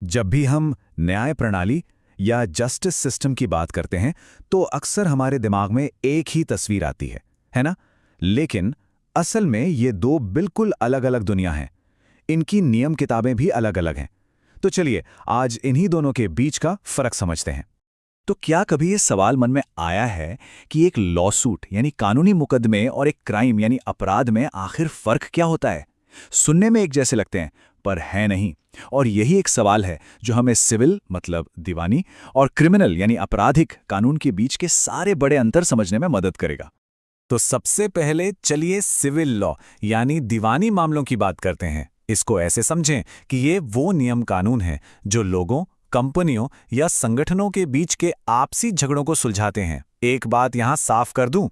जब भी हम न्याय प्रणाली या जस्टिस सिस्टम की बात करते हैं तो अक्सर हमारे दिमाग में एक ही तस्वीर आती है ना? लेकिन असल में ये दो बिल्कुल अलग-अलग दुनिया हैं। इनकी नियम किताबें भी अलग-अलग हैं। तो चलिए आज इन्हीं दोनों के बीच का फर्क समझते हैं। तो क्या कभी ये सवाल मन में आया है कि एक लॉसूट यानी कानूनी मुकदमे और एक क्राइम यानी अपराध में आखिर फर्क क्या होता है? सुनने में एक जैसे लगते हैं पर है नहीं। और यही एक सवाल है जो हमें सिविल मतलब दीवानी और क्रिमिनल यानी आपराधिक कानून के बीच के सारे बड़े अंतर समझने में मदद करेगा। तो सबसे पहले चलिए सिविल लॉ यानी दीवानी मामलों की बात करते हैं। इसको ऐसे समझें कि ये वो नियम कानून हैं जो लोगों, कंपनियों या संगठनों के बीच के आपसी झगड़ों को सुलझाते हैं। एक बात यहां साफ कर दूं,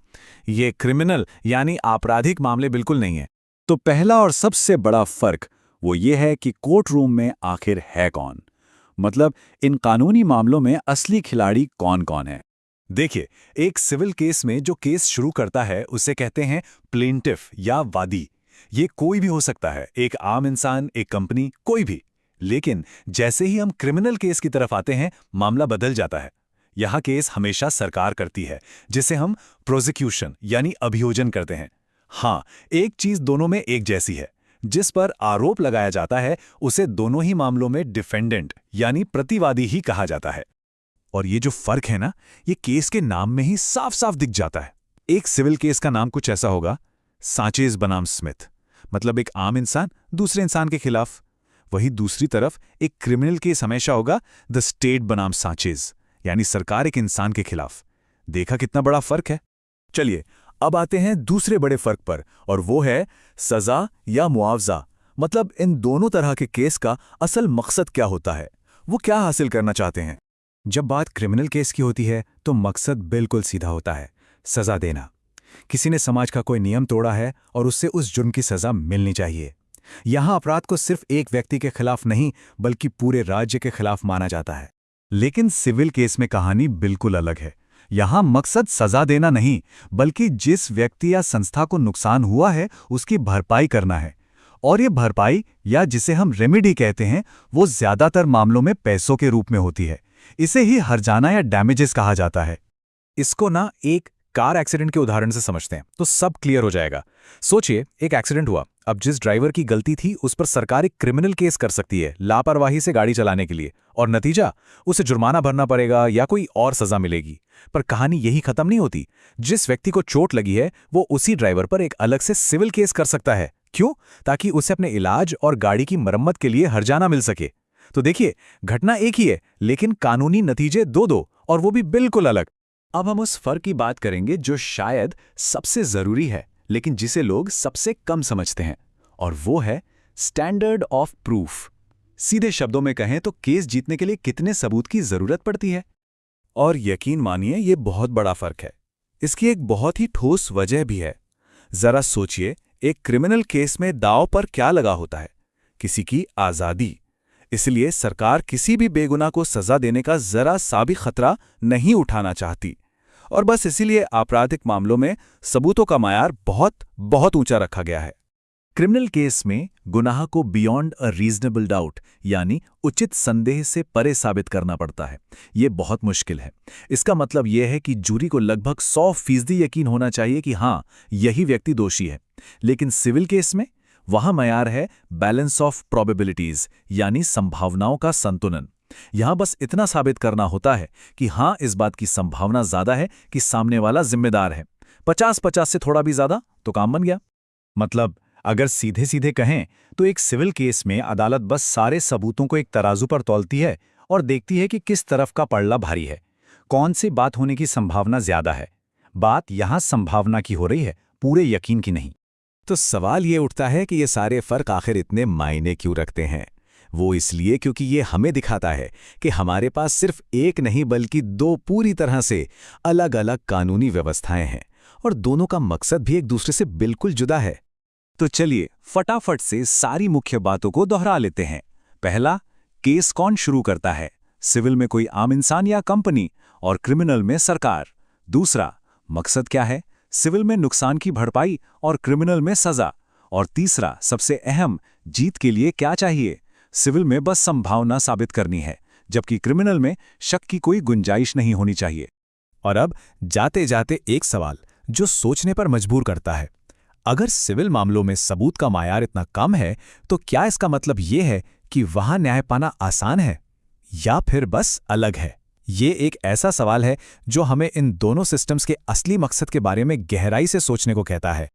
ये क्रिमिनल यानी आपराधिक मामले बिल्कुल नहीं है। तो पहला और सबसे बड़ा फर्क वो ये है कि कोर्ट रूम में आखिर है कौन, मतलब इन कानूनी मामलों में असली खिलाड़ी कौन कौन है। देखिए, एक सिविल केस में जो केस शुरू करता है उसे कहते हैं प्लेंटिफ या वादी। ये कोई भी हो सकता है, एक आम इंसान, एक कंपनी, कोई भी। लेकिन जैसे ही हम क्रिमिनल केस की तरफ आते हैं मामला बदल जाता है। यह केस हमेशा सरकार करती है, जिसे हम प्रोसिक्यूशन यानी अभियोजन करते हैं। हाँ, एक चीज दोनों में एक जैसी है, जिस पर आरोप लगाया जाता है उसे दोनों ही मामलों में डिफेंडेंट यानी प्रतिवादी ही कहा जाता है। और ये जो फर्क है ना, ये केस के नाम में ही साफ साफ दिख जाता है। एक सिविल केस का नाम कुछ ऐसा होगा, सांचेज बनाम स्मिथ, मतलब एक आम इंसान दूसरे इंसान के खिलाफ। वही दूसरी तरफ एक क्रिमिनल केस हमेशा होगा द स्टेट बनाम सांचेज, यानी सरकार एक इंसान के खिलाफ। देखा कितना बड़ा फर्क है। चलिए अब आते हैं दूसरे बड़े फर्क पर, और वो है सजा या मुआवजा। मतलब इन दोनों तरह के केस का असल मकसद क्या होता है, वो क्या हासिल करना चाहते हैं। जब बात क्रिमिनल केस की होती है तो मकसद बिल्कुल सीधा होता है, सजा देना। किसी ने समाज का कोई नियम तोड़ा है और उससे उस जुर्म की सजा मिलनी चाहिए। यहां अपराध को सिर्फ एक व्यक्ति के खिलाफ नहीं बल्कि पूरे राज्य के खिलाफ माना जाता है। लेकिन सिविल केस में कहानी बिल्कुल अलग है। यहां मकसद सजा देना नहीं बल्कि जिस व्यक्ति या संस्था को नुकसान हुआ है उसकी भरपाई करना है। और ये भरपाई या जिसे हम रेमेडी कहते हैं वो ज्यादातर मामलों में पैसों के रूप में होती है। इसे ही हर्जाना या डैमेजेस कहा जाता है। इसको ना एक कार एक्सीडेंट के उदाहरण से समझते हैं तो सब क्लियर हो जाएगा। सोचिए, एक एक्सीडेंट हुआ। अब जिस ड्राइवर की गलती थी उस पर सरकार एक क्रिमिनल केस कर सकती है लापरवाही से गाड़ी चलाने के लिए, और नतीजा उसे जुर्माना भरना पड़ेगा या कोई और सजा मिलेगी। पर कहानी यही खत्म नहीं होती। जिस व्यक्ति को चोट लगी है वो उसी ड्राइवर पर एक अलग से सिविल केस कर सकता है। क्यों? ताकि उसे अपने इलाज और गाड़ी की मरम्मत के लिए हर्जाना मिल सके। तो देखिए, घटना एक ही है लेकिन कानूनी नतीजे दो दो, और वो भी बिल्कुल अलग। अब हम उस फर्क की बात करेंगे जो शायद सबसे जरूरी है लेकिन जिसे लोग सबसे कम समझते हैं, और वो है स्टैंडर्ड ऑफ प्रूफ। सीधे शब्दों में कहें तो केस जीतने के लिए कितने सबूत की जरूरत पड़ती है। और यकीन मानिए ये बहुत बड़ा फर्क है। इसकी एक बहुत ही ठोस वजह भी है। जरा सोचिए, एक क्रिमिनल केस में दांव पर क्या लगा होता है? किसी की आजादी। इसलिए सरकार किसी भी बेगुनाह को सजा देने का जरा सा भी खतरा नहीं उठाना चाहती, और बस इसीलिए आपराधिक मामलों में सबूतों का मायार बहुत बहुत ऊंचा रखा गया है। क्रिमिनल केस में गुनाह को बियॉन्ड अ रीजनेबल डाउट यानी उचित संदेह से परे साबित करना पड़ता है। ये बहुत मुश्किल है। इसका मतलब यह है कि जूरी को लगभग 100% यकीन होना चाहिए कि हाँ, यही व्यक्ति दोषी है। लेकिन सिविल केस में वहां मयार है बैलेंस ऑफ प्रोबेबिलिटीज यानी संभावनाओं का संतुलन। यहां बस इतना साबित करना होता है कि हां, इस बात की संभावना ज्यादा है कि सामने वाला जिम्मेदार है। 50-50 से थोड़ा भी ज्यादा तो काम बन गया। मतलब अगर सीधे सीधे कहें तो एक सिविल केस में अदालत बस सारे सबूतों को एक तराजू पर तौलती है और देखती है कि किस तरफ का पलड़ा भारी है, कौन सी बात होने की संभावना ज्यादा है। बात यहां संभावना की हो रही है, पूरे यकीन की नहीं। तो सवाल ये उठता है कि ये सारे फर्क आखिर इतने मायने क्यों रखते हैं? वो इसलिए क्योंकि ये हमें दिखाता है कि हमारे पास सिर्फ एक नहीं बल्कि दो पूरी तरह से अलग अलग कानूनी व्यवस्थाएं हैं, और दोनों का मकसद भी एक दूसरे से बिल्कुल जुदा है। तो चलिए फटाफट से सारी मुख्य बातों को दोहरा लेते हैं। पहला, केस कौन शुरू करता है? सिविल में कोई आम इंसान या कंपनी, और क्रिमिनल में सरकार। दूसरा, मकसद क्या है? सिविल में नुकसान की भरपाई और क्रिमिनल में सजा। और तीसरा, सबसे अहम, जीत के लिए क्या चाहिए? सिविल में बस संभावना साबित करनी है, जबकि क्रिमिनल में शक की कोई गुंजाइश नहीं होनी चाहिए। और अब जाते जाते एक सवाल जो सोचने पर मजबूर करता है। अगर सिविल मामलों में सबूत का मायार इतना कम है, तो क्या इसका मतलब ये है कि वहां न्याय पाना आसान है या फिर बस अलग है? ये एक ऐसा सवाल है जो हमें इन दोनों सिस्टम्स के असली मकसद के बारे में गहराई से सोचने को कहता है।